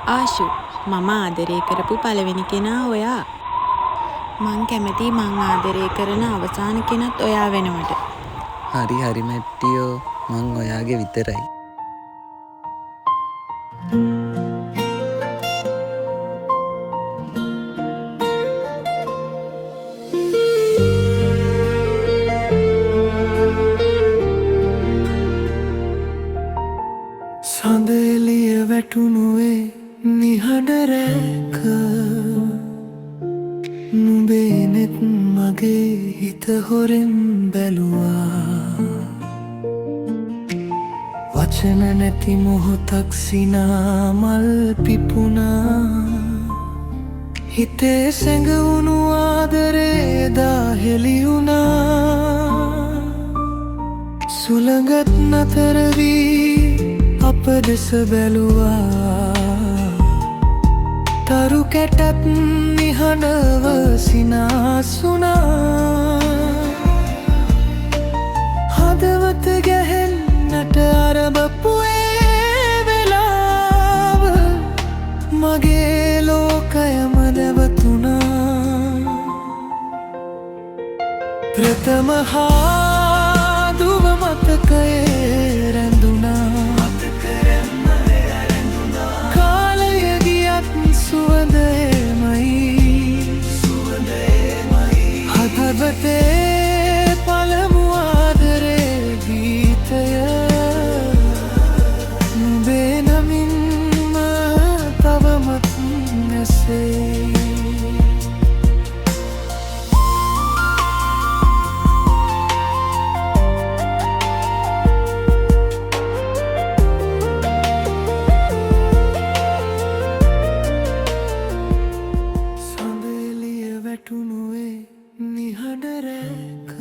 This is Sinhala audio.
ආශු මම ආදරය කරපු පළවෙනි කෙනා ඔයා. මං කැමතියි මං ආදරය කරන අවසාන කෙනත් ඔයා වෙනවට. හරි හරි මැට්ටියෝ මං ඔයාගේ විතරයි. සඳ එළිය වැටුණුවේ නිහඬ රැක නුඹේ නෙත් මගේ හිත හොරෙන් බැලුවා වචන නැති මොහොතක් සිනා මල් පිපුණා හිතේ සැඟවුණු ආදරේ එදා හෙළි වුණා සුළඟත් නතර වී අප දෙස බැලුවා තරු කැටත් නිහඬව සිනාසුනා හදවත ගැහෙන්නට අරබපු ඒ වෙලාව මගේ ලෝකයම නැවතුණා ප්‍රථම හාදුව මතකයේ රැඳුණා හදවතේ පළමු ආදරේ ගීතය නුඹේ නමින්ම තවමත් නැසෙයි සඳ එළිය වැටුණුවේ නිහඬ රැක